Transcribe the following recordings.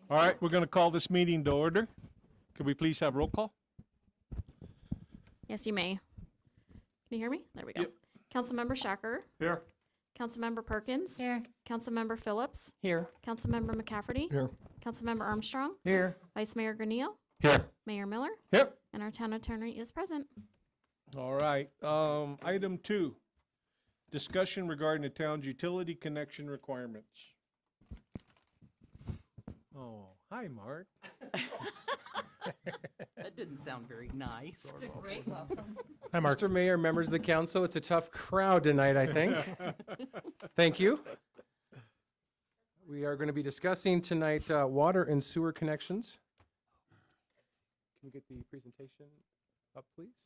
All right, we're going to call this meeting to order. Could we please have roll call? Yes, you may. Can you hear me? There we go. Yep. Councilmember Shacker. Here. Councilmember Perkins. Here. Councilmember Phillips. Here. Councilmember McCafferty. Here. Councilmember Armstrong. Here. Vice Mayor Granillo. Here. Mayor Miller. Here. And our town attorney is present. All right, item 2, discussion regarding the town's utility connection requirements. Oh, hi, Mark. That didn't sound very nice. Hi, Mark. Mr. Mayor, members of the council, it's a tough crowd tonight, I think. Thank you. We are going to be discussing tonight water and sewer connections. Can we get the presentation up, please?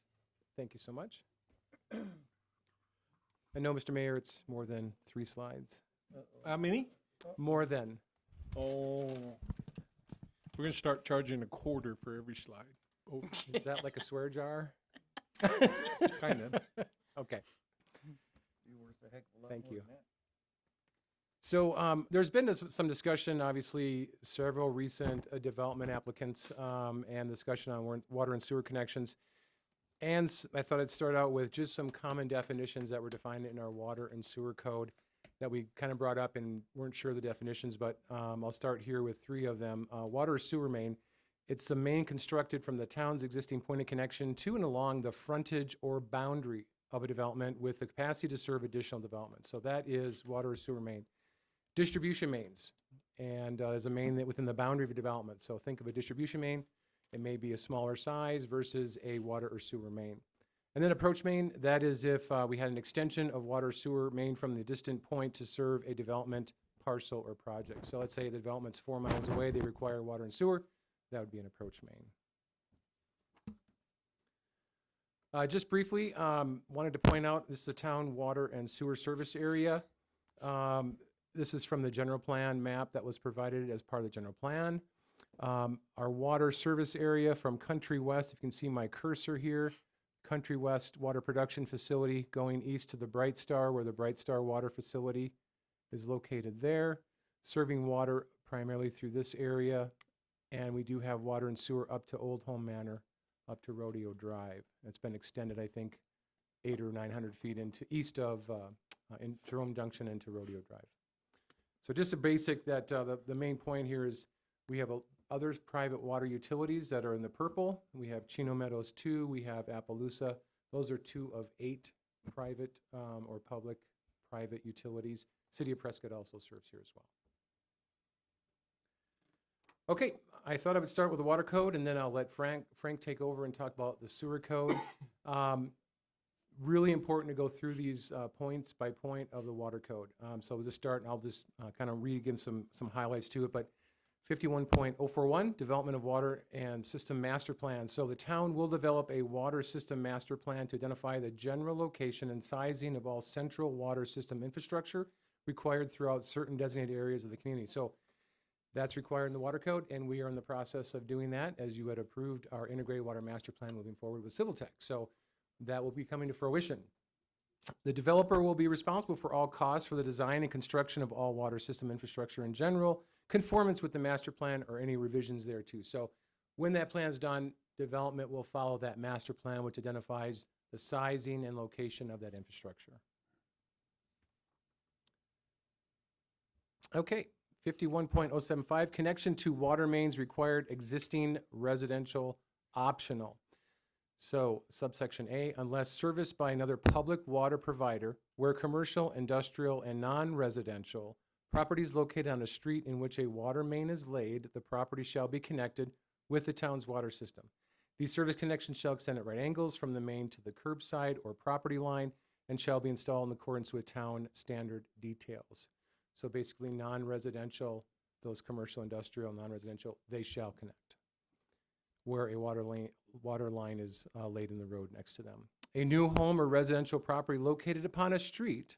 Thank you so much. I know, Mr. Mayor, it's more than 3 slides. How many? More than. Oh, we're going to start charging $0.25 for every slide. Oh, Is that like a swear jar? kind of. Okay. You're worth a heck of a lot Thank more you. than that. So there's been some discussion, obviously, several recent development applicants and discussion on water and sewer connections. And I thought I'd start out with just some common definitions that were defined in our water and sewer code that we kind of brought up and weren't sure of the definitions, but I'll start here with 3 of them. Water or sewer main. It's the main constructed from the town's existing point of connection to and along the frontage or boundary of a development with the capacity to serve additional development. So that is water or sewer main. Distribution mains, and there's a main that within the boundary of a development. So think of a distribution main. It may be a smaller size versus a water or sewer main. And then approach main, that is if we had an extension of water or sewer main from the distant point to serve a development parcel or project. So let's say the development's 4 miles away, they require water and sewer, that would be an approach main. Just briefly, wanted to point out, this is a town water and sewer service area. This is from the general plan map that was provided as part of the general plan. Our water service area from Country West, if you can see my cursor here, Country West Water Production Facility going east to the Bright Star, where the Bright Star Water Facility is located there, serving water primarily through this area. And we do have water and sewer up to Old Home Manor, up to Rodeo Drive. It's been extended, I think, 800 or 900 feet into east of in Jerome Junction into Rodeo Drive. So just a basic that the main point here is we have other private water utilities that are in the purple. We have Chino Meadows 2, we have Appaloosa. Those are 2 of 8 private or public-private utilities. City of Prescott also serves here as well. Okay, I thought I would start with the water code, and then I'll let Frank take over and talk about the sewer code. Really important to go through these points by point of the water code. So we'll just start, and I'll just kind of read again some highlights to it. But 51.041, Development of Water and System Master Plan. So the town will develop a water system master plan to identify the general location and sizing of all central water system infrastructure required throughout certain designated areas of the community. So that's required in the water code, and we are in the process of doing that as you had approved our integrated water master plan moving forward with Civil Tech. So that will be coming to fruition. The developer will be responsible for all costs for the design and construction of all water system infrastructure in general, conformance with the master plan or any revisions thereto. So when that plan is done, development will follow that master plan, which identifies the sizing and location of that infrastructure. Okay, 51.075, connection to water mains required existing residential optional. So subsection A, unless serviced by another public water provider where commercial, industrial, and non-residential properties located on a street in which a water main is laid, the property shall be connected with the town's water system. These service connections shall extend at right angles from the main to the curbside or property line and shall be installed in accordance with town standard details. So basically non-residential, those commercial, industrial, non-residential, they shall connect where a water line is laid in the road next to them. A new home or residential property located upon a street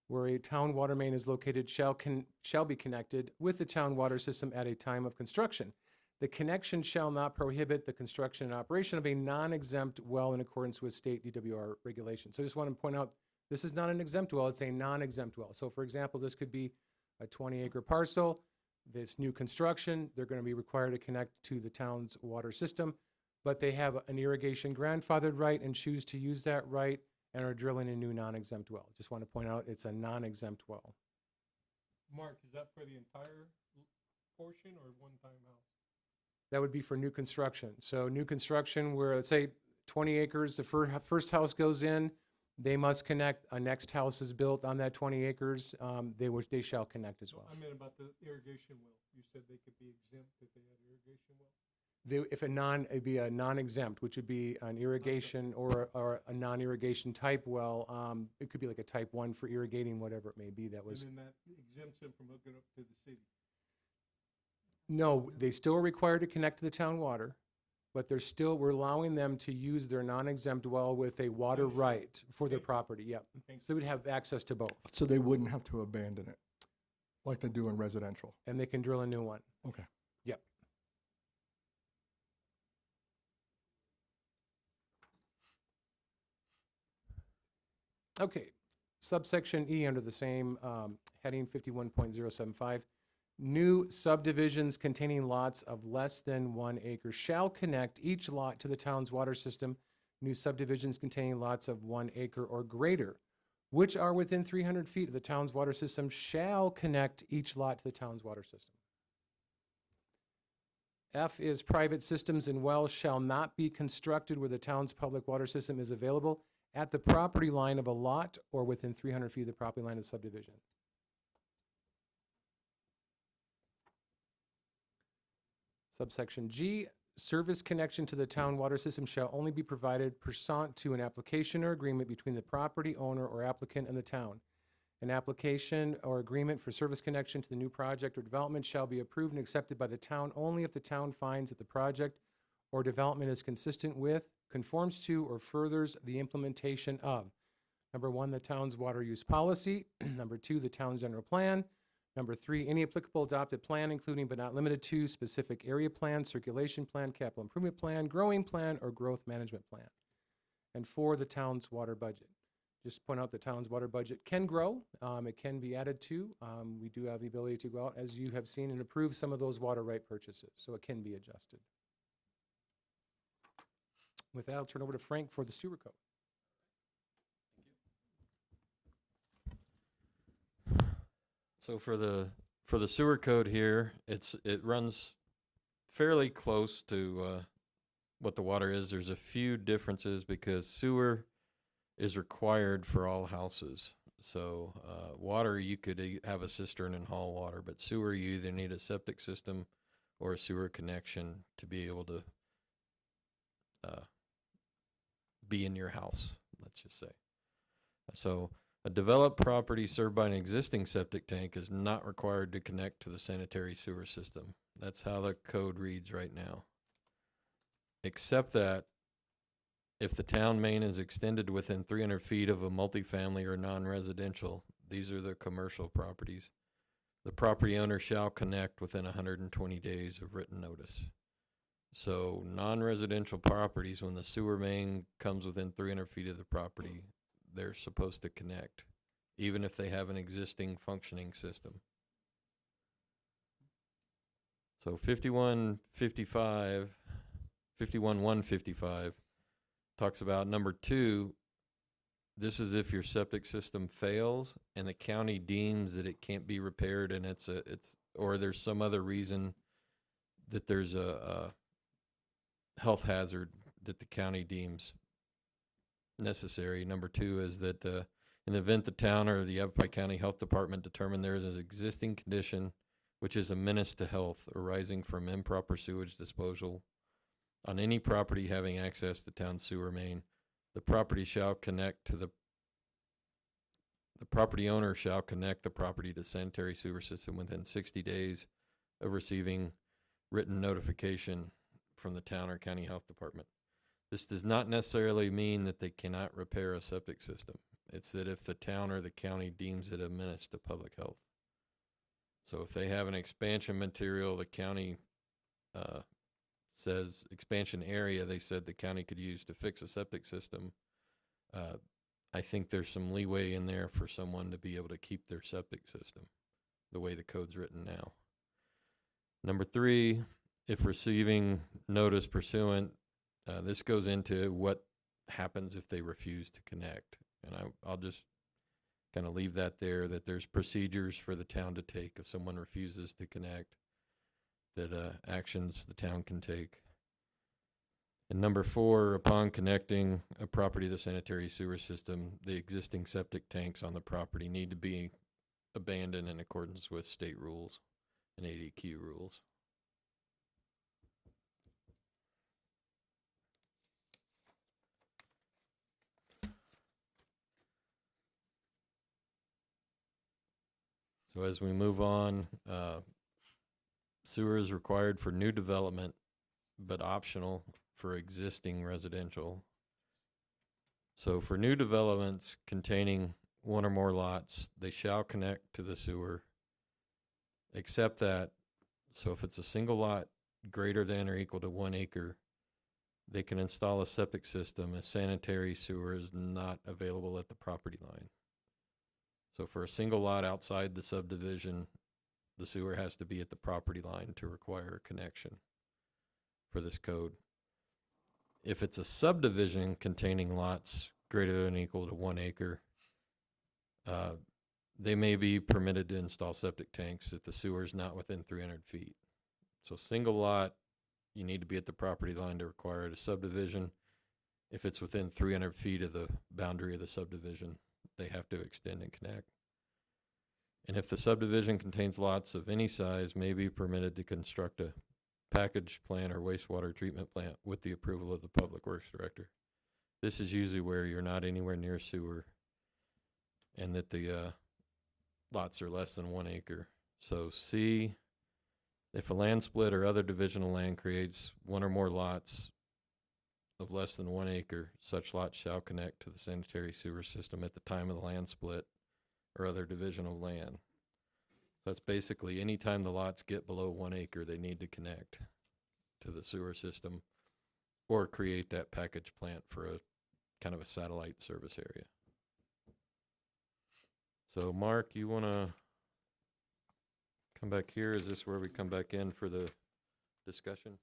where a town water main is located shall be connected with the town water system at a time of construction. The connection shall not prohibit the construction and operation of a non-exempt well in accordance with state DWR regulations. So I just want to point out, this is not an exempt well, it's a non-exempt well. So for example, this could be a 20-acre parcel. This new construction, they're going to be required to connect to the town's water system, but they have an irrigation grandfathered right and choose to use that right and are drilling a new non-exempt well. Just want to point out, it's a non-exempt well. Mark, is that for the entire portion or one-time house? That would be for new construction. So new construction where, let's say, 20 acres, the first house goes in, they must connect, a next house is built on that 20 acres, they shall connect as No, well. I meant about the irrigation well. You said they could be exempt if they had irrigation well? It'd be a non-exempt, which would be an irrigation or a non-irrigation type well. It could be like a type 1 for irrigating, whatever it may be. That was, And then that exempts them from hooking up to the city. no, they still are required to connect to the town water, but we're allowing them to use their non-exempt well with a water Understood. right for their Thank you. property, yep. Thank So we'd have access to both, So they wouldn't have to abandon it like they do in residential. and they can drill a new one. Okay. Yep. Okay, subsection E under the same heading 51.075. New subdivisions containing lots of less than 1 acre shall connect each lot to the town's water system. New subdivisions containing lots of 1 acre or greater, which are within 300 feet of the town's water system, shall connect each lot to the town's water system. F is private systems and wells shall not be constructed where the town's public water system is available at the property line of a lot or within 300 feet of the property line of the subdivision. Subsection G, service connection to the town water system shall only be provided pursuant to an application or agreement between the property owner or applicant and the town. An application or agreement for service connection to the new project or development shall be approved and accepted by the town only if the town finds that the project or development is consistent with, conforms to, or furthers the implementation of, number 1, the town's water use policy, number 2, the town's general plan, number 3, any applicable adopted plan, including but not limited to specific area plan, circulation plan, capital improvement plan, growing plan, or growth management plan. And 4, the town's water budget. Just point out the town's water budget can grow. It can be added to. We do have the ability to go out, as you have seen, and approve some of those water right purchases, so it can be adjusted. With that, I'll turn over to Frank for the sewer code. So for the sewer code here, it runs fairly close to what the water is. There's a few differences because sewer is required for all houses. So water, you could have a cistern and haul water, but sewer, you either need a septic system or a sewer connection to be able to be in your house, let's just say. So a developed property served by an existing septic tank is not required to connect to the sanitary sewer system. That's how the code reads right now. Except that if the town main is extended within 300 feet of a multifamily or non-residential, these are the commercial properties, the property owner shall connect within 120 days of written notice. So non-residential properties, when the sewer main comes within 300 feet of the property, they're supposed to connect, even if they have an existing functioning system. So 51.155 talks about number 2. This is if your septic system fails and the county deems that it can't be repaired and or there's some other reason that there's a health hazard that the county deems necessary. Number 2 is that in the event the town or the Yavapai County Health Department determine there is an existing condition which is a menace to health arising from improper sewage disposal on any property having access to town sewer main, the property owner shall connect the property to sanitary sewer system within 60 days of receiving written notification from the town or county health department. This does not necessarily mean that they cannot repair a septic system. It's that if the town or the county deems it a menace to public health. So if they have an expansion material, the county says expansion area, they said the county could use to fix a septic system. I think there's some leeway in there for someone to be able to keep their septic system the way the code's written now. Number 3, if receiving notice pursuant, this goes into what happens if they refuse to connect. And I'll just kind of leave that there, that there's procedures for the town to take if someone refuses to connect, that actions the town can take. And number 4, upon connecting a property to the sanitary sewer system, the existing septic tanks on the property need to be abandoned in accordance with state rules and ADQ rules. So as we move on, sewer is required for new development, but optional for existing residential. So for new developments containing one or more lots, they shall connect to the sewer, except that, so if it's a single lot greater than or equal to 1 acre, they can install a septic system if sanitary sewer is not available at the property line. So for a single lot outside the subdivision, the sewer has to be at the property line to require a connection for this code. If it's a subdivision containing lots greater than or equal to 1 acre, they may be permitted to install septic tanks if the sewer is not within 300 feet. So single lot, you need to be at the property line to require it. A subdivision, if it's within 300 feet of the boundary of the subdivision, they have to extend and connect. And if the subdivision contains lots of any size, may be permitted to construct a package plant or wastewater treatment plant with the approval of the Public Works Director. This is usually where you're not anywhere near sewer and that the lots are less than 1 acre. So C, if a land split or other divisional land creates one or more lots of less than 1 acre, such lots shall connect to the sanitary sewer system at the time of the land split or other division of land. That's basically any time the lots get below 1 acre, they need to connect to the sewer system or create that package plant for a kind of a satellite service area. So Mark, you want to come back here? Is this where we come back in for the discussion?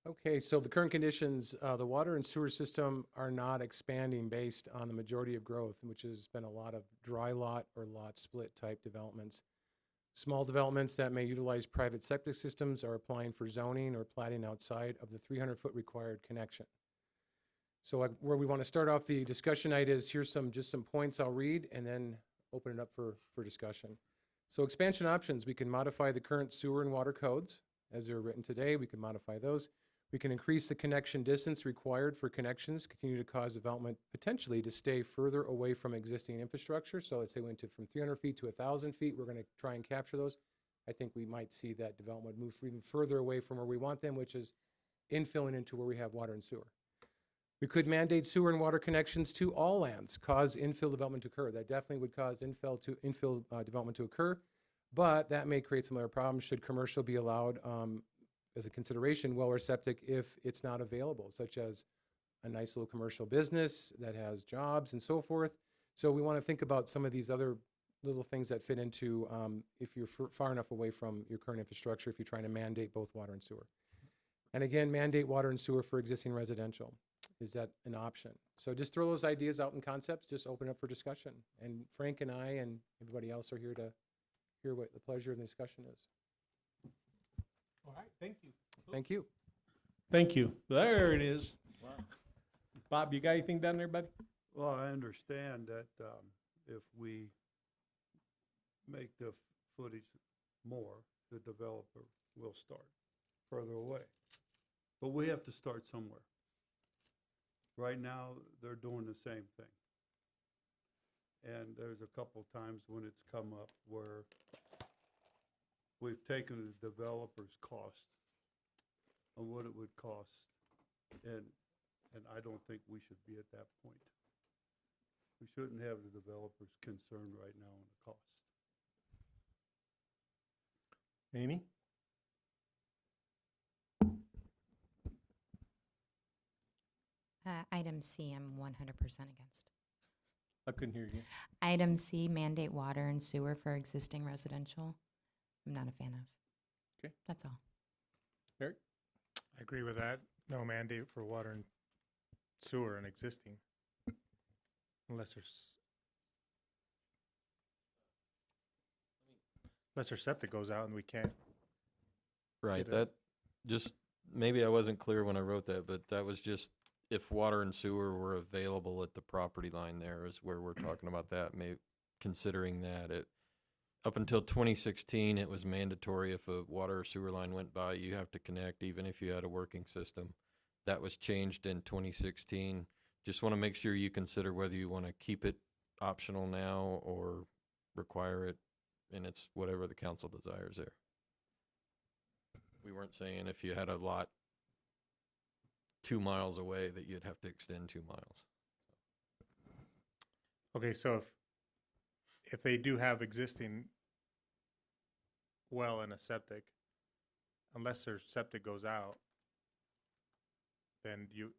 Okay, so the current conditions, the water and sewer system are not expanding based on the majority of growth, which has been a lot of dry lot or lot split type developments. Small developments that may utilize private septic systems are applying for zoning or platting outside of the 300-foot required connection. So where we want to start off the discussion night is here's just some points I'll read and then open it up for discussion. So expansion options, we can modify the current sewer and water codes as they're written today. We can modify those. We can increase the connection distance required for connections, continue to cause development potentially to stay further away from existing infrastructure. So let's say we went from 300 feet to 1,000 feet. We're going to try and capture those. I think we might see that development move even further away from where we want them, which is infilling into where we have water and sewer. We could mandate sewer and water connections to all lands, cause infill development to occur. That definitely would cause infill development to occur, but that may create some other problems. Should commercial be allowed as a consideration, well or septic, if it's not available, such as a nice little commercial business that has jobs and so forth. So we want to think about some of these other little things that fit into if you're far enough away from your current infrastructure, if you're trying to mandate both water and sewer. And again, mandate water and sewer for existing residential. Is that an option? So just throw those ideas out in concepts, just open up for discussion. And Frank and I and everybody else are here to hear what the pleasure of the discussion is. All right, thank you. Thank you. Thank you. There it is. Wow. Bob, you got anything down there, buddy? Well, I understand that if we make the footage more, the developer will start further away. But we have to start somewhere. Right now, they're doing the same thing. And there's a couple times when it's come up where we've taken the developer's cost of what it would cost, and I don't think we should be at that point. We shouldn't have the developers concerned right now on the cost. Amy? Item C, I'm 100% against. I couldn't hear you. Item C, mandate water and sewer for existing residential. I'm not a fan of. Okay. That's all. Eric? I agree with that. No mandate for water and sewer and existing. Unless their septic goes out and we can't. Right, Get it. that, just, maybe I wasn't clear when I wrote that, but that was just if water and sewer were available at the property line there is where we're talking about that, considering that up until 2016, it was mandatory if a water or sewer line went by, you have to connect even if you had a working system. That was changed in 2016. Just want to make sure you consider whether you want to keep it optional now or require it, and it's whatever the council desires there. We weren't saying if you had a lot 2 miles away that you'd have to extend 2 miles. Okay, so if they do have existing well and a septic, unless their septic goes out, then you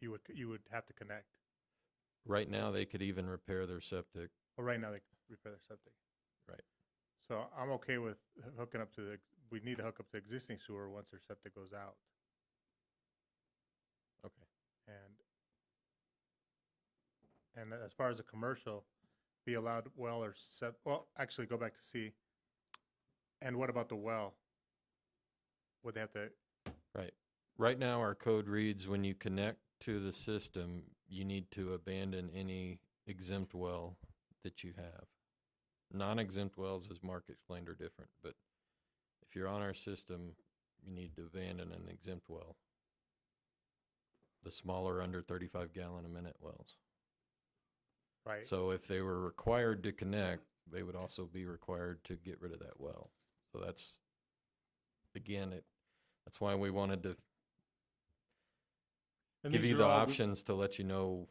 would have to connect. Right now, they could even repair their septic. Well, right now they repair their septic. Right. So I'm okay with hooking up to we need to hook up to existing sewer once their septic goes out. Okay. And as far as a commercial, be allowed well or actually go back to C. And what about the well? Would they have to? Right. Right now, our code reads when you connect to the system, you need to abandon any exempt well that you have. Non-exempt wells, as Mark explained, are different, but if you're on our system, you need to abandon an exempt well. The smaller under 35 gallon a minute wells. Right. So if they were required to connect, they would also be required to get rid of that well. So that's, again, that's why we wanted to And give these you are the all options to let you know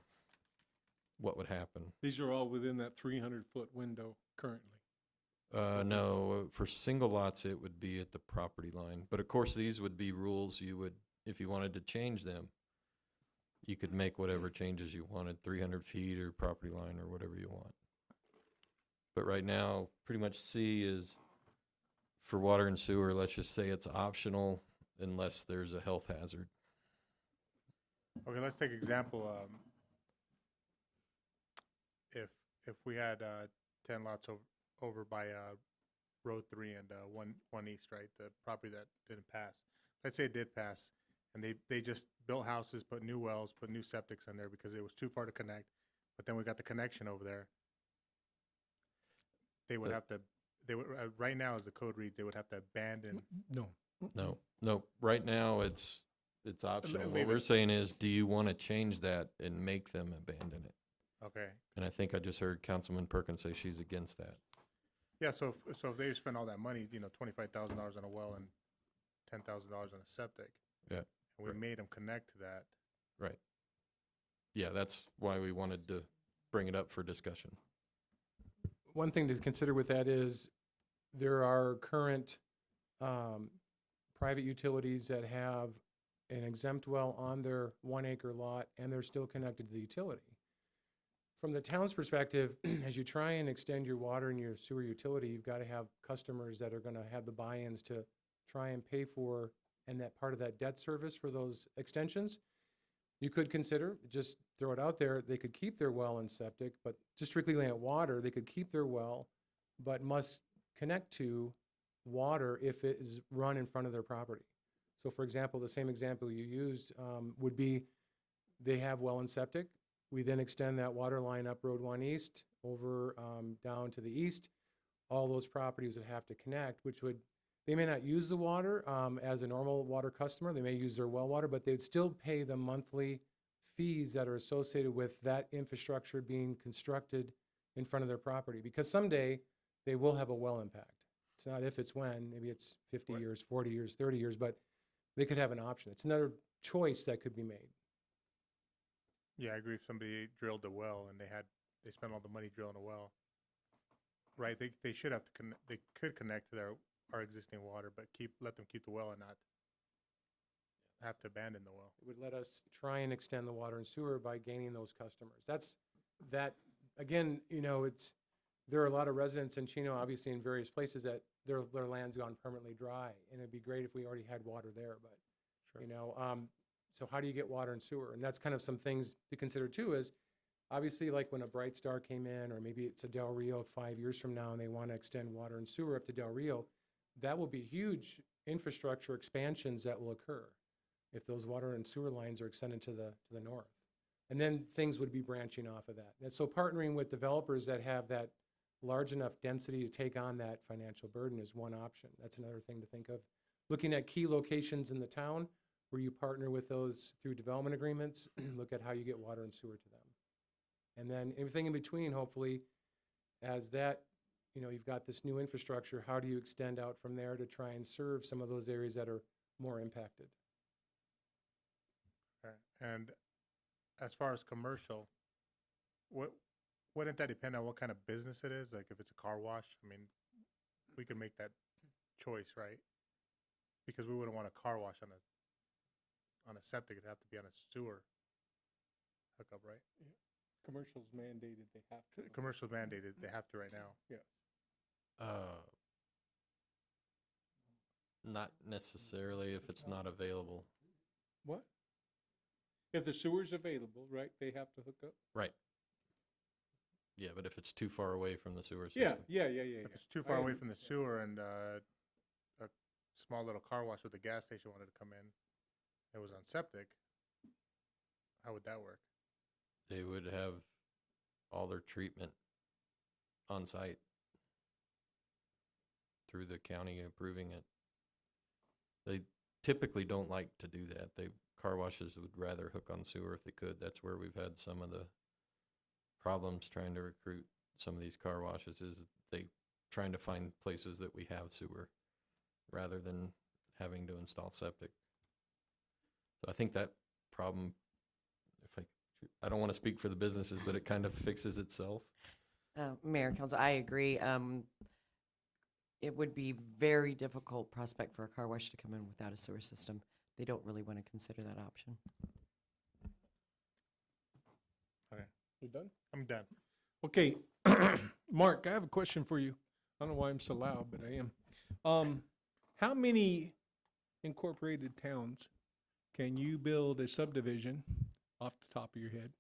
what would happen. These are all within that 300-foot window currently. No, for single lots, it would be at the property line. But of course, these would be rules you would, if you wanted to change them, you could make whatever changes you wanted, 300 feet or property line or whatever you want. But right now, pretty much C is for water and sewer, let's just say it's optional unless there's a health hazard. Okay, let's take example. If we had 10 lots over by Road 3 and 1 East, right, the property that didn't pass. Let's say it did pass, and they just built houses, put new wells, put new septics in there because it was too far to connect. But then we got the connection over there. They would have to. They would right now, as the code reads, they would have to abandon. No. Right now, it's optional. What leave we're it. saying is, do you want to change that and make them abandon it? Okay. And I think I just heard Councilman Perkins say she's against that. Yeah. So if they spend all that money, $25,000 on a well and $10,000 on a septic. Yeah. And we made them connect to that. Right. Yeah, that's why we wanted to bring it up for discussion. One thing to consider with that is there are current private utilities that have an exempt well on their 1 acre lot and they're still connected to the utility. From the town's perspective, as you try and extend your water and your sewer utility, you've got to have customers that are going to have the buy-ins to try and pay for and that part of that debt service for those extensions. You could consider, just throw it out there, they could keep their well and septic, but just strictly looking at water, they could keep their well, but must connect to water if it is run in front of their property. So for example, the same example you used would be they have well and septic. We then extend that water line up Road 1 East over down to the east. All those properties would have to connect, which would, they may not use the water as a normal water customer. They may use their well water, but they'd still pay the monthly fees that are associated with that infrastructure being constructed in front of their property. Because someday they will have a well impact. It's not if, it's when. Maybe it's 50 Right. years, 40 years, 30 years, but they could have an option. It's another choice that could be made. Yeah, I agree. If somebody drilled a well and they spent all the money drilling a well, right? They should have to they could connect to our existing water, but let them keep the well and not have to abandon the well. It would let us try and extend the water and sewer by gaining those customers. That's that again, you know, there are a lot of residents in Chino, obviously in various places that their land's gone permanently dry. And it'd be great if we already had water there, but, Sure. you know, so how do you get water and sewer? And that's kind of some things to consider too, is obviously like when a Bright Star came in, or maybe it's a Del Rio 5 years from now and they want to extend water and sewer up to Del Rio, that will be huge infrastructure expansions that will occur if those water and sewer lines are extended to the north. And then things would be branching off of that. And so partnering with developers that have that large enough density to take on that financial burden is one option. That's another thing to think of. Looking at key locations in the town where you partner with those through development agreements, look at how you get water and sewer to them. And then everything in between, hopefully, as that, you know, you've got this new infrastructure, how do you extend out from there to try and serve some of those areas that are more impacted? Okay. And as far as commercial, wouldn't that depend on what kind of business it is? Like if it's a car wash, I mean, we could make that choice, right? Because we wouldn't want a car wash on a septic. It'd have to be on a sewer hookup, right? Commercials mandated, they have to. Commercial mandated, they have to right now. Not necessarily if it's not available. What? If the sewer's available, right, they have to hook up? Right. Yeah, but if it's too far away from the sewer Yeah, system. yeah. If it's too far away from the sewer and a small little car wash with a gas station wanted to come in, it was on septic, how would that work? They would have all their treatment on site through the county approving it. They typically don't like to do that. Car washes would rather hook on sewer if they could. That's where we've had some of the problems trying to recruit some of these car washes, is they trying to find places that we have sewer rather than having to install septic. So I think that problem, I don't want to speak for the businesses, but it kind of fixes itself. Mayor and Council, I agree. It would be very difficult prospect for a car wash to come in without a sewer system. They don't really want to consider that option. Okay, You done? I'm done. Okay, Mark, I have a question for you. I don't know why I'm so loud, but I am. How many incorporated towns can you build a subdivision off the top of your head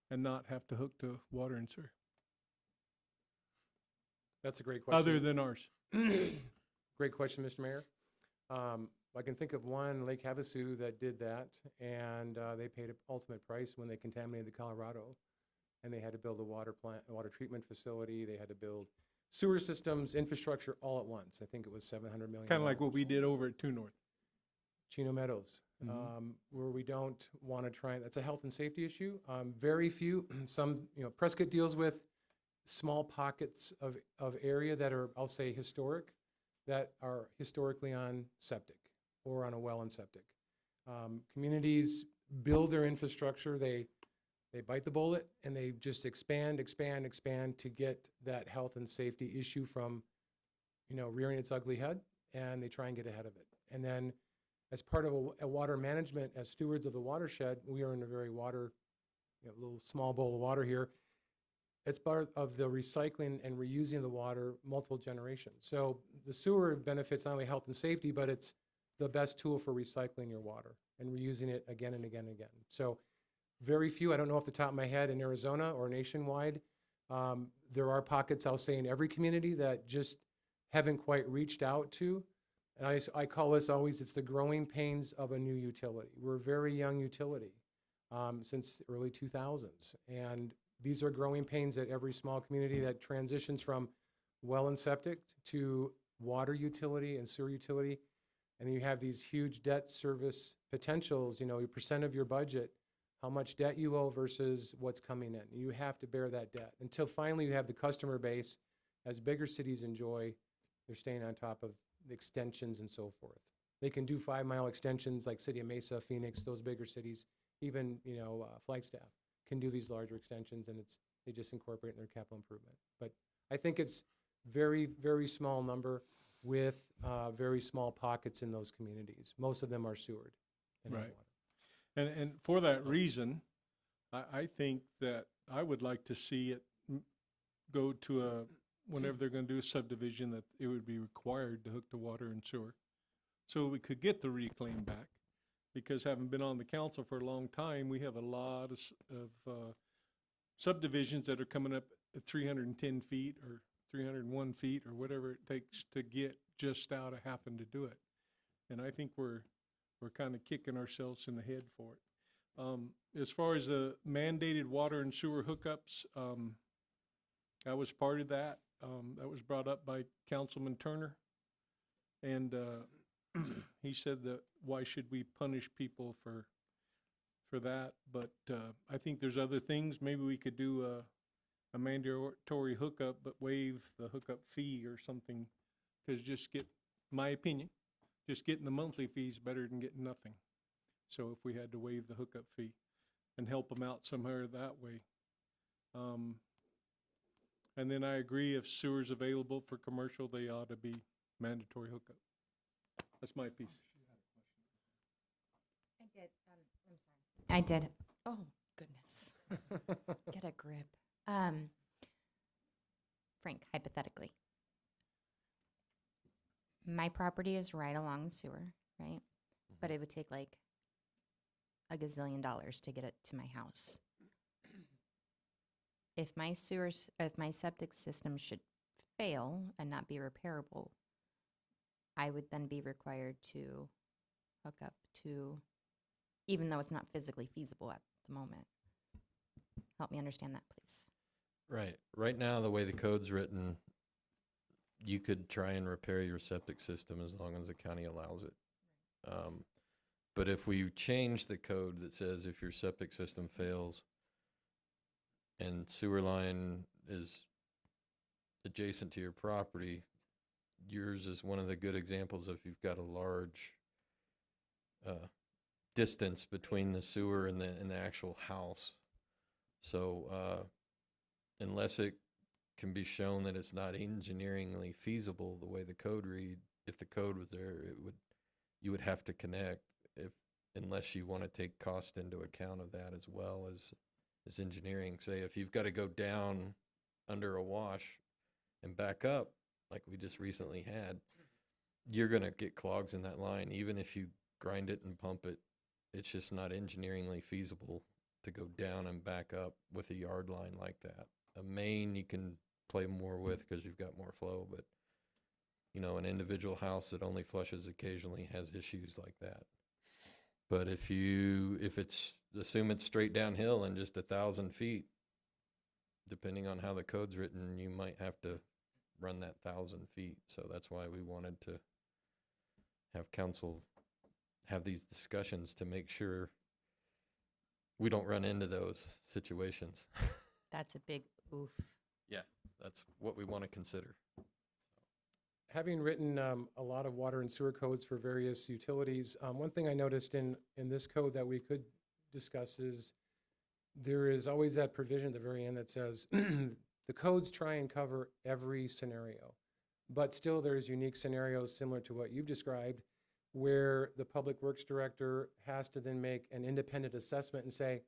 and not have to hook to water and sewer, That's a great question. other than ours? Great question, Mr. Mayor. I can think of one, Lake Havasu, that did that, and they paid an ultimate price when they contaminated the Colorado, and they had to build a water plant, a water treatment facility. They had to build sewer systems, infrastructure all at once. I think it was $700 million. Kind of like what we did over at 2 North. Chino Meadows, Mhm. where we don't want to try, that's a health and safety issue. Very few, some, you know, Prescott deals with small pockets of area that are, I'll say, historic, that are historically on septic or on a well and septic. Communities build their infrastructure, they bite the bullet, and they just expand to get that health and safety issue from, you know, rearing its ugly head, and they try and get ahead of it. And then as part of a water management, as stewards of the watershed, we are in a very water, you know, little small bowl of water here. It's part of the recycling and reusing the water multiple generations. So the sewer benefits not only health and safety, but it's the best tool for recycling your water and reusing it again and again and again. So very few, I don't know off the top of my head, in Arizona or nationwide. There are pockets, I'll say, in every community that just haven't quite reached out to. And I call this always, it's the growing pains of a new utility. We're a very young utility since early 2000s. And these are growing pains at every small community that transitions from well and septic to water utility and sewer utility. And then you have these huge debt service potentials, you know, your percent of your budget, how much debt you owe versus what's coming in. You have to bear that debt until finally you have the customer base, as bigger cities enjoy, they're staying on top of the extensions and so forth. They can do 5-mile extensions like City of Mesa, Phoenix, those bigger cities, even, you know, Flagstaff can do these larger extensions, and they just incorporate in their capital improvement. But I think it's very, very small number with very small pockets in those communities. Most of them are sewered and have Right. water. And for that reason, I think that I would like to see it go to whenever they're gonna do a subdivision, that it would be required to hook the water and sewer. So we could get the reclaim back, because having been on the council for a long time, we have a lot of subdivisions that are coming up at 310 feet or 301 feet or whatever it takes to get just out of having to do it. And I think we're kind of kicking ourselves in the head for it. As far as the mandated water and sewer hookups, I was part of that. That was brought up by Councilman Turner. And he said that why should we punish people for that? But I think there's other things. Maybe we could do a mandatory hookup, but waive the hookup fee or something. Because my opinion, just getting the monthly fee is better than getting nothing. So if we had to waive the hookup fee and help them out somewhere that way. And then I agree, if sewer's available for commercial, they ought to be mandatory hookup. That's my piece. I did. Oh, goodness. Get a grip. Frank, hypothetically, my property is right along the sewer, right? But it would take like a gazillion dollars to get it to my house. If my septic system should fail and not be repairable, I would then be required to hook up to, even though it's not physically feasible at the moment. Help me understand that, please. Right. Right now, the way the code's written, you could try and repair your septic system as long as the county allows it. But if we change the code that says if your septic system fails and sewer line is adjacent to your property, yours is one of the good examples of you've got a large distance between the sewer and the actual house. So unless it can be shown that it's not engineeringly feasible the way the code read, if the code was there, you would have to connect, unless you want to take cost into account of that as well as engineering. Say if you've got to go down under a wash and back up, like we just recently had, you're going to get clogs in that line. Even if you grind it and pump it, it's just not engineeringly feasible to go down and back up with a yard line like that. A main you can play more with because you've got more flow, but an individual house that only flushes occasionally has issues like that. But assume it's straight downhill and just 1,000 feet, depending on how the code's written, you might have to run that 1,000 feet. So that's why we wanted to have council have these discussions to make sure we don't run into those situations. That's a big oof. Yeah, that's what we want to consider. Having written a lot of water and sewer codes for various utilities, one thing I noticed in this code that we could discuss is there is always that provision at the very end that says the codes try and cover every scenario, but still there's unique scenarios similar to what you've described where the public works director has to then make an independent assessment and say,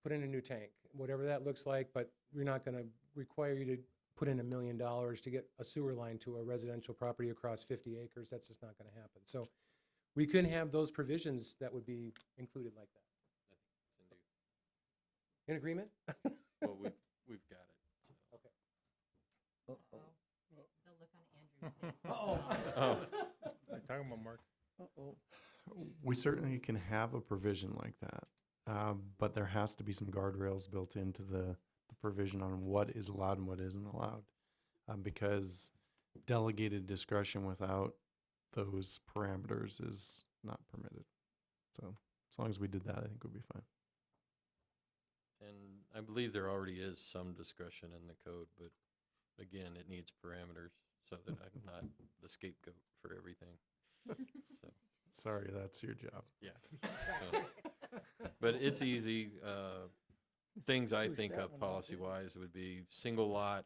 put in a new tank, whatever that looks like, but we're not going to require you to put in $1 million to get a sewer line to a residential property across 50 acres. That's just not going to happen. So we can have those provisions that would be included like that. In agreement? Well, we've got it. So. Okay. The look on Andrew's face. Are you talking about Mark? We certainly can have a provision like that, but there has to be some guardrails built into the provision on what is allowed and what isn't allowed, because delegated discretion without those parameters is not permitted. So as long as we did that, I think we'll be fine. And I believe there already is some discretion in the code, but again, it needs parameters so that I'm not the scapegoat for everything. So. Sorry, that's your job. Yeah. So, but it's easy. Things I think of policy-wise would be single lot,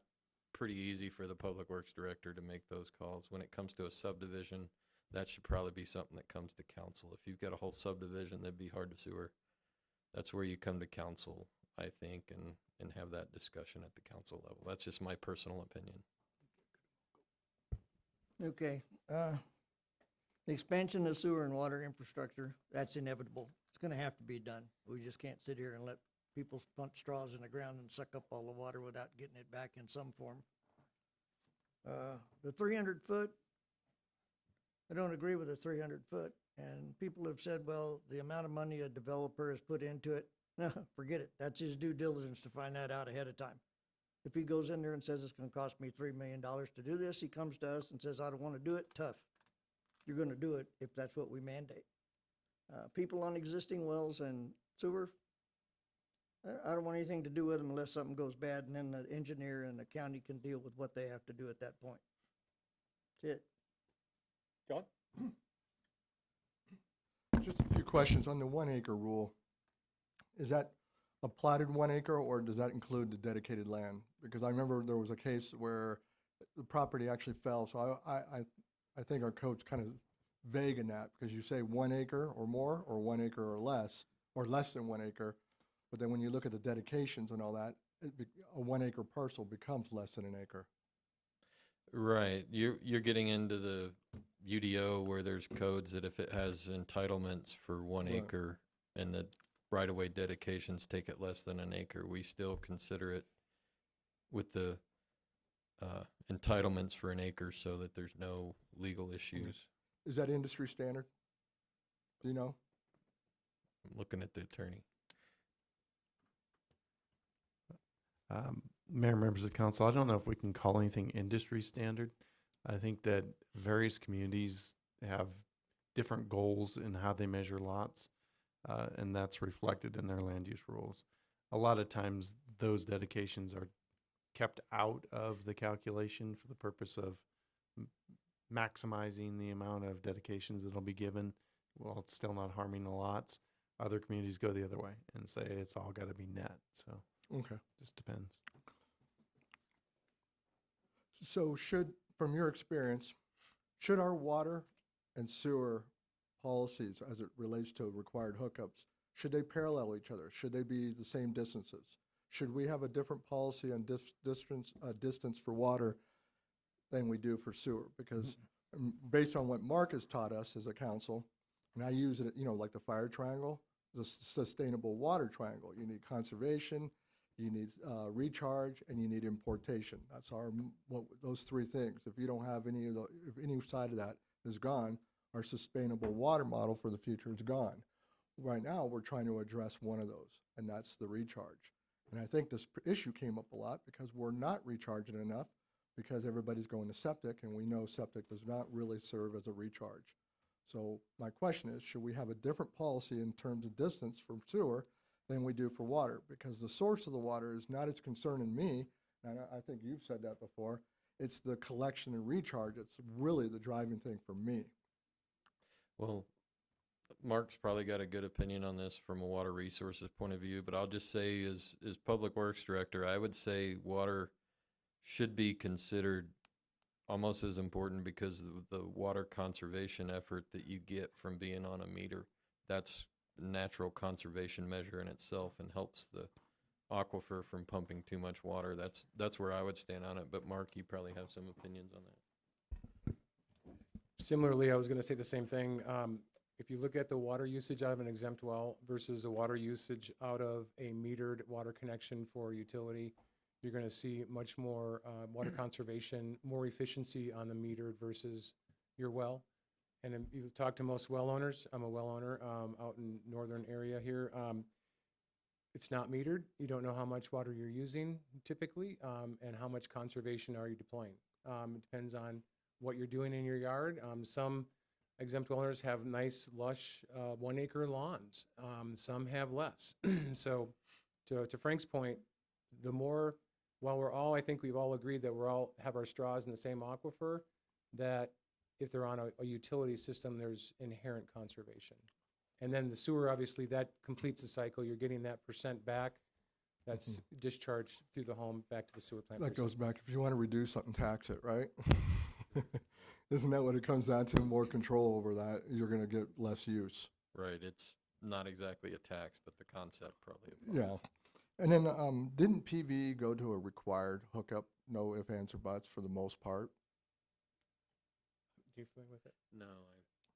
pretty easy for the public works director to make those calls. When it comes to a subdivision, that should probably be something that comes to council. If you've got a whole subdivision, that'd be hard to sewer. That's where you come to council. I think, and have that discussion at the council level. That's just my personal opinion. Okay, expansion of sewer and water infrastructure, that's inevitable. It's gonna have to be done. We just can't sit here and let people punch straws in the ground and suck up all the water without getting it back in some form. The 300-foot, I don't agree with the 300-foot. And people have said, well, the amount of money a developer has put into it, forget it. That's his due diligence to find that out ahead of time. If he goes in there and says it's gonna cost me $3 million to do this, he comes to us and says, I don't wanna do it, tough. You're gonna do it if that's what we mandate. People on existing wells and sewer, I don't want anything to do with them unless something goes bad, and then the engineer and the county can deal with what they have to do at that point. That's it. John? Just a few questions on the 1 acre rule. Is that a platted 1 acre, or does that include the dedicated land? Because I remember there was a case where the property actually fell, so I think our code's kind of vague in that, because you say 1 acre or more, or 1 acre or less than 1 acre. But then when you look at the dedications and all that, a 1 acre parcel becomes less than an acre. Right. You're getting into the UDO where there's codes that if it has entitlements for 1 Right. acre and the right-of-way dedications take it less than an acre, we still consider it with the entitlements for an acre so that there's no legal issues. Is that industry standard? Do you know? I'm looking at the attorney. Mayor, members of the council, I don't know if we can call anything industry standard. I think that various communities have different goals in how they measure lots, and that's reflected in their land use rules. A lot of times, those dedications are kept out of the calculation for the purpose of maximizing the amount of dedications that'll be given while it's still not harming the lots. Other communities go the other way and say it's all got to be net. So Okay. just depends. So from your experience, should our water and sewer policies as it relates to required hookups, should they parallel each other? Should they be the same distances? Should we have a different policy on distance for water than we do for sewer? Because based on what Mark has taught us as a council, and I use it, like the fire triangle, the sustainable water triangle. You need conservation, you need recharge, and you need importation. That's those three things. If you don't have if any side of that is gone, our sustainable water model for the future is gone. Right now, we're trying to address one of those, and that's the recharge. And I think this issue came up a lot because we're not recharging enough because everybody's going to septic, and we know septic does not really serve as a recharge. So my question is, should we have a different policy in terms of distance from sewer than we do for water? Because the source of the water is not as concerning me, and I think you've said that before. It's the collection and recharge. It's really the driving thing for me. Well, Mark's probably got a good opinion on this from a water resources point of view, but I'll just say as Public Works Director, I would say water should be considered almost as important because of the water conservation effort that you get from being on a meter. That's a natural conservation measure in itself and helps the aquifer from pumping too much water. That's where I would stand on it, but Mark, you probably have some opinions on that. Similarly, I was going to say the same thing. If you look at the water usage out of an exempt well versus the water usage out of a metered water connection for utility, you're going to see much more water conservation, more efficiency on the metered versus your well. And if you talk to most well owners, I'm a well owner out in northern area here. It's not metered. You don't know how much water you're using typically, and how much conservation are you deploying. It depends on what you're doing in your yard. Some exempt well owners have nice, lush 1 acre lawns. Some have less. So to Frank's point, the more, while I think we've all agreed that we're all have our straws in the same aquifer, that if they're on a utility system, there's inherent conservation. And then the sewer, obviously, that completes the cycle. You're getting that % back that's discharged through the home back to the sewer plant. That goes back, if you want to reduce something, tax it, right? Isn't that what it comes down to? More control over that, you're going to get less use. Right. It's not exactly a tax, but the concept probably applies. Yeah. And then, didn't PV go to a required hookup, no ifs, ands, or buts for the most part? Do you familiar with it? No.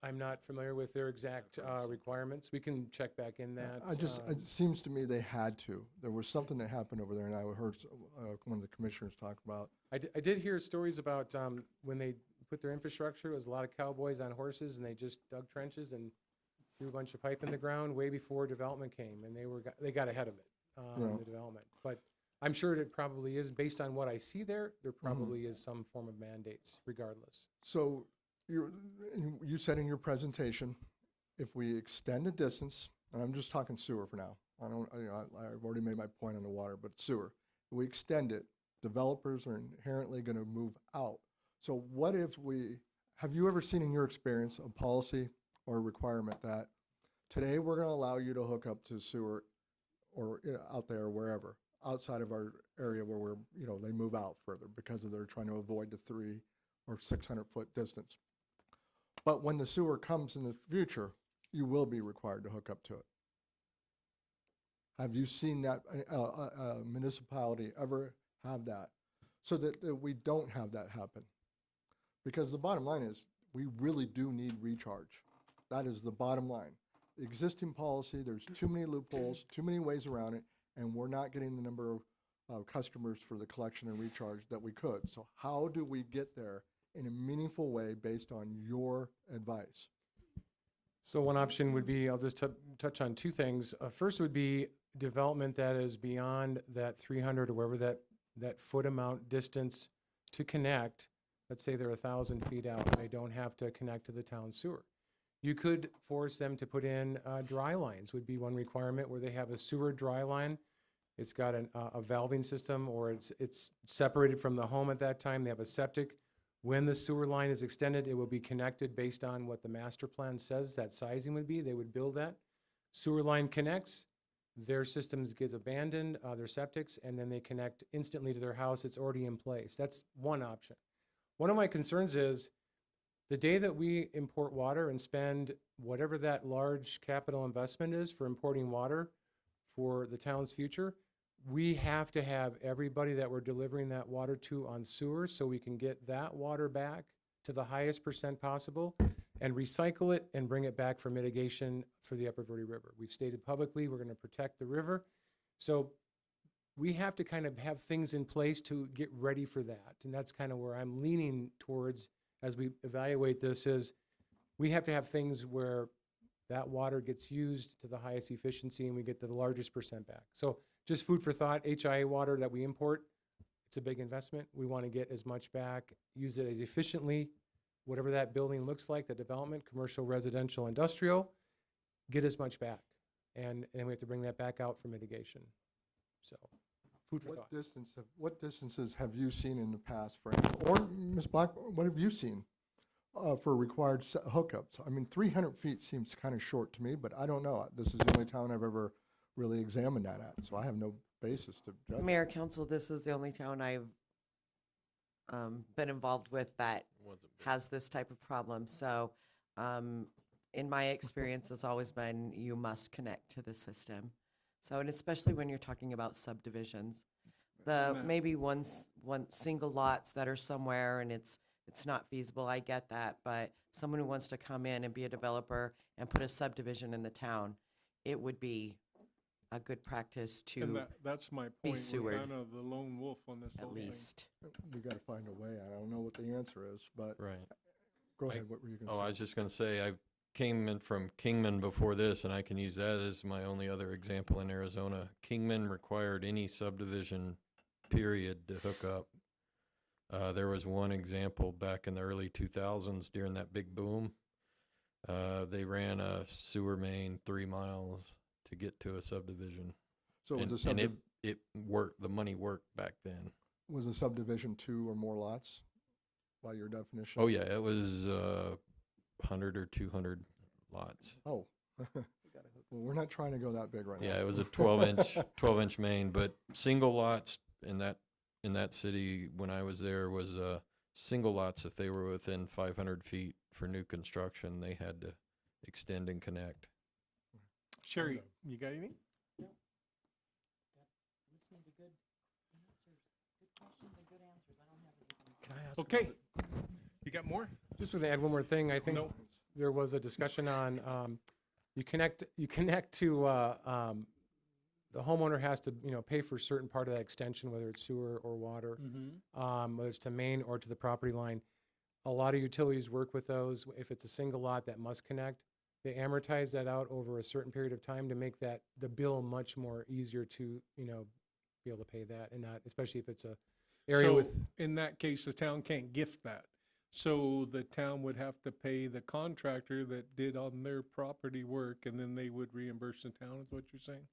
I'm not familiar with their exact requirements. We can check back in that. It seems to me they had to. There was something that happened over there, and I heard one of the commissioners talk about. I did hear stories about when they put their infrastructure, it was a lot of cowboys on horses, and they just dug trenches and threw a bunch of pipe in the ground way before development came, and they got ahead of it, Yeah. the development. But I'm sure it probably is, based on what I see there probably is some form of mandates regardless. So you said in your presentation, if we extend the distance, and I'm just talking sewer for now. I've already made my point on the water, but sewer. If we extend it, developers are inherently going to move out. So what if have you ever seen in your experience a policy or a requirement that today we're going to allow you to hook up to sewer or out there, wherever, outside of our area where they move out further because they're trying to avoid the 300 or 600 foot distance. But when the sewer comes in the future, you will be required to hook up to it. Have you seen that municipality ever have that? So that we don't have that happen. Because the bottom line is, we really do need recharge. That is the bottom line. The existing policy, there's too many loopholes, too many ways around it, and we're not getting the number of customers for the collection and recharge that we could. So how do we get there in a meaningful way based on your advice? So one option would be, I'll just touch on two things. First would be development that is beyond that 300 or wherever that foot amount distance to connect. Let's say they're 1,000 feet out and they don't have to connect to the town sewer. You could force them to put in dry lines would be one requirement, where they have a sewer dry line. It's got a valving system, or it's separated from the home at that time. They have a septic. When the sewer line is extended, it will be connected based on what the master plan says that sizing would be. They would build that. Sewer line connects, their systems gets abandoned, their septics, and then they connect instantly to their house. It's already in place. That's one option. One of my concerns is the day that we import water and spend whatever that large capital investment is for importing water for the town's future, we have to have everybody that we're delivering that water to on sewer so we can get that water back to the highest % possible and recycle it and bring it back for mitigation for the Upper Verde River. We've stated publicly we're going to protect the river. So we have to kind of have things in place to get ready for that. And that's kind of where I'm leaning towards as we evaluate this, is we have to have things where that water gets used to the highest efficiency and we get the largest % back. So just food for thought, HIA water that we import, it's a big investment. We want to get as much back, use it as efficiently, whatever that building looks like, the development, commercial, residential, industrial, get as much back. And we have to bring that back out for mitigation. So food for thought. What distances have you seen in the past, Frank? Or Ms. Black, what have you seen for required hookups? I mean, 300 feet seems kind of short to me, but I don't know. This is the only town I've ever really examined that at, so I have no basis to judge. Mayor, council, this is the only town I've been involved with that has this type of problem. So in my experience, it's always been you must connect to the system. So, and especially when you're talking about subdivisions, maybe one single lots that are somewhere and it's not feasible, I get that, but someone who wants to come in and be a developer and put a subdivision in the town, it would be a good practice to And that's my be point. We're sewered, kind of the lone wolf on this at whole thing. least. We got to find a way. I don't know what the answer is, but Right. go ahead. What were you going to say? Oh, I was just going to say, I came in from Kingman before this, and I can use that as my only other example in Arizona. Kingman required any subdivision, period, to hook up. There was one example back in the early 2000s during that big boom. They ran a sewer main 3 miles to get to a subdivision. So and it worked. The money worked back then. Was a subdivision 2 or more lots by your definition? Oh yeah, it was 100 or 200 lots. Oh, well, we're not trying to go that big right now. Yeah, it was a 12-inch main, but single lots in that city when I was there was single lots. If they were within 500 feet for new construction, they had to extend and connect. Sherry, you got anything? Okay. You got more? Just to add one more thing, I think No. there was a discussion on, you connect to, the homeowner has to, pay for a certain part of that extension, whether it's sewer or water, whether it's to main or to the property line. A lot of utilities work with those. If it's a single lot that must connect, they amortize that out over a certain period of time to make that, the bill much more easier to, be able to pay that, and not, especially if it's a area So with, in that case, the town can't gift that. So the town would have to pay the contractor that did on their property work, and then they would reimburse the town, is what you're saying?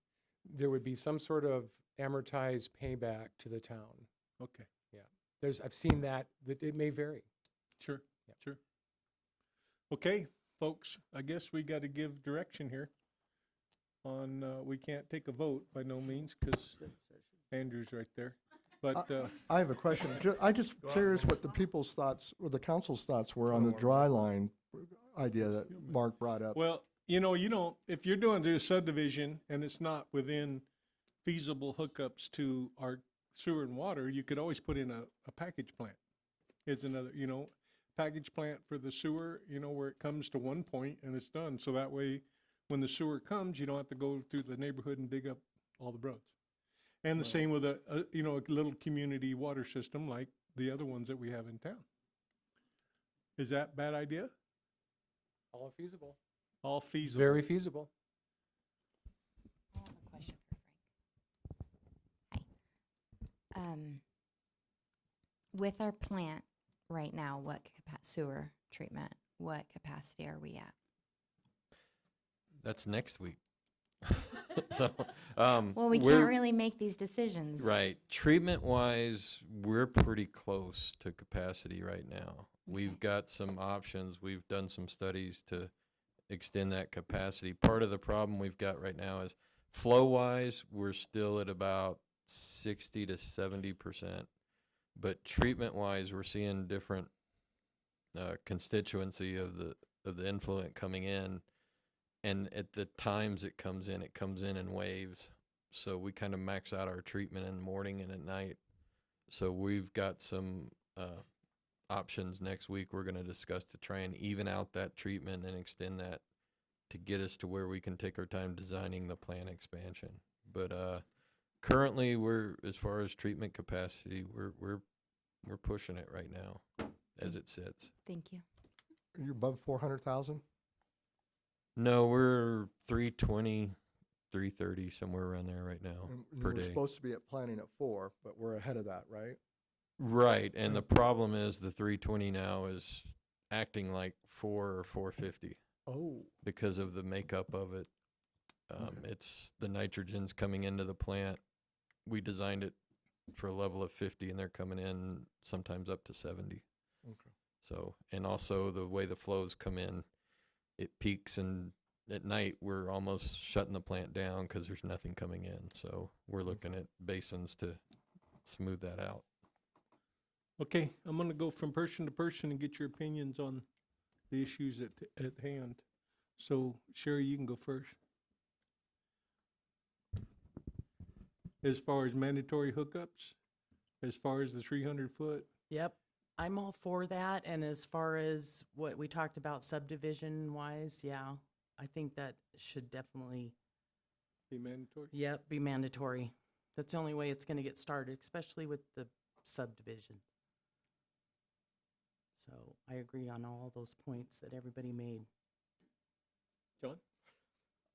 there would be some sort of amortized payback to the town. Okay, I've seen that it may vary. sure, Yep. sure. Okay, folks, I guess we got to give direction here on, we can't take a vote by no means, because Andrew's right there. But, I have a question. I just curious what the people's thoughts, or the council's thoughts were on the dry line idea that Mark brought up. well, you don't, if you're doing a subdivision and it's not within feasible hookups to our sewer and water, you could always put in a package plant. It's another, package plant for the sewer, where it comes to one point and it's done. So that way, when the sewer comes, you don't have to go through the neighborhood and dig up all the roads. And the same with a little community water system like the other ones that we have in town. Is that a bad idea? All feasible. All feasible? Very feasible. I have a question for Frank. Hi. With our plant right now, what sewer treatment, what capacity are we at? That's next week. So, Well, we we're- can't really make these decisions. Right. Treatment wise, we're pretty close to capacity right now. We've got some options. We've done some studies to extend that capacity. Part of the problem we've got right now is flow wise, we're still at about 60 to 70%. But treatment wise, we're seeing different constituency of the influent coming in. And at the times it comes in waves. So we kind of max out our treatment in the morning and at night. So we've got some options next week we're going to discuss to try and even out that treatment and extend that to get us to where we can take our time designing the plant expansion. But currently, as far as treatment capacity, we're pushing it right now as it sits. Thank you. Are you above 400,000? No, we're 320, 330, somewhere around there right now per We're day. supposed to be at planning at 4, but we're ahead of that, right? Right, and the problem is the 320 now is acting like 4 or 450 Oh, because of the makeup of it. It's the nitrogen's coming into the plant. We designed it for a level of 50, and they're coming in sometimes up to 70. okay. So, and also the way the flows come in, it peaks, and at night we're almost shutting the plant down because there's nothing coming in. So we're looking at basins to smooth that out. Okay, I'm going to go from person to person and get your opinions on the issues at hand. So Sherry, you can go first. As far as mandatory hookups, as far as the 300-foot, Yep, I'm all for that. And as far as what we talked about subdivision wise, yeah, I think that should definitely, be mandatory? yep, be mandatory. That's the only way it's going to get started, especially with the subdivisions. So I agree on all those points that everybody made. John?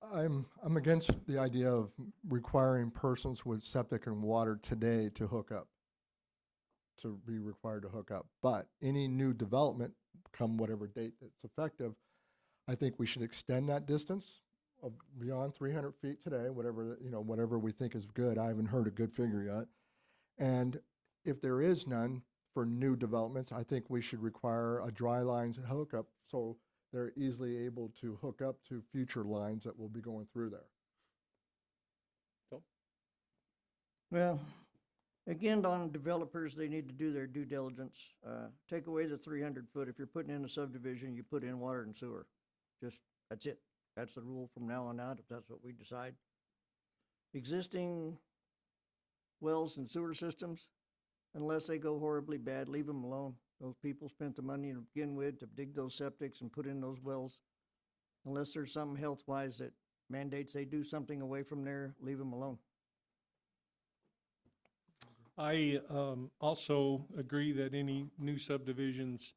I'm against the idea of requiring persons with septic and water today to hook up, to be required to hook up. But any new development, come whatever date that's effective, I think we should extend that distance of beyond 300 feet today, whatever we think is good. I haven't heard a good figure yet. And if there is none for new developments, I think we should require a dry lines hookup so they're easily able to hook up to future lines that will be going through there. Well, again, on developers, they need to do their due diligence. Take away the 300-foot. If you're putting in a subdivision, you put in water and sewer. That's it. That's the rule from now on out, if that's what we decide. Existing wells and sewer systems, unless they go horribly bad, leave them alone. Those people spent the money to begin with to dig those septics and put in those wells. Unless there's something health-wise that mandates they do something away from there, leave them alone. I also agree that any new subdivisions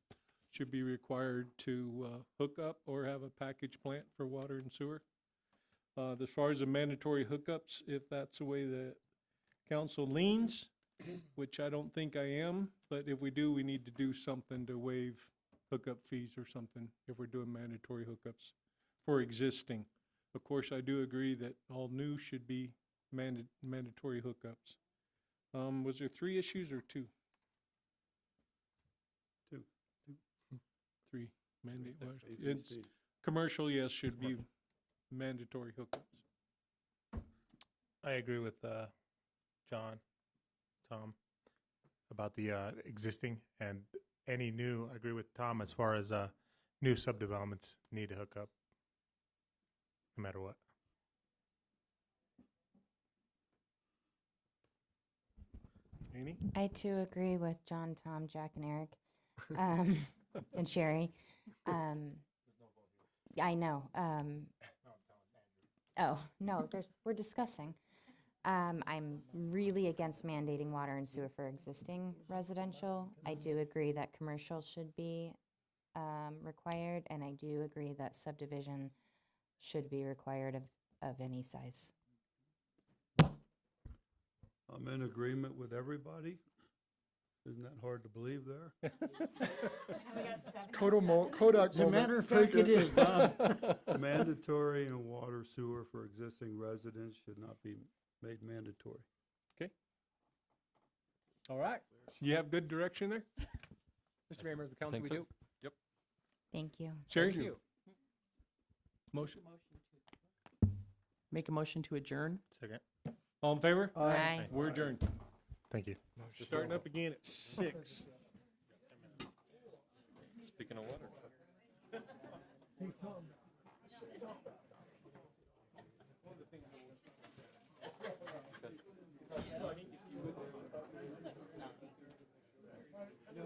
should be required to hook up or have a package plant for water and sewer. As far as the mandatory hookups, if that's the way the council leans, which I don't think I am, but if we do, we need to do something to waive hookup fees or something if we're doing mandatory hookups for existing. Of course, I do agree that all new should be mandatory hookups. Was there 3 issues or 2? 2. 3 mandate. It's commercial, yes, should be mandatory hookups. I agree with Tom, about the existing and any new. I agree with Tom as far as new subdevelopments need to hook up, no matter what. Amy? I too agree with John, Tom, Jack, and Eric, and Sherry. I know. Oh, no, we're discussing. I'm really against mandating water and sewer for existing residential. I do agree that commercial should be required, and I do agree that subdivision should be required of any size. I'm in agreement with everybody. Isn't that hard to believe there? Kodak As a matter moment. of fact, Take it is, Bob. Mandatory and water sewer for existing residents should not be made mandatory. All right. You have good direction there? Mr. Mayor, members of the council, Think we so. do. Thank you. Sherry? Thank you. Motion? Make a motion to adjourn? Second. All in favor? Aye. We're adjourned. Thank you. Starting up again at 6. Speaking of water.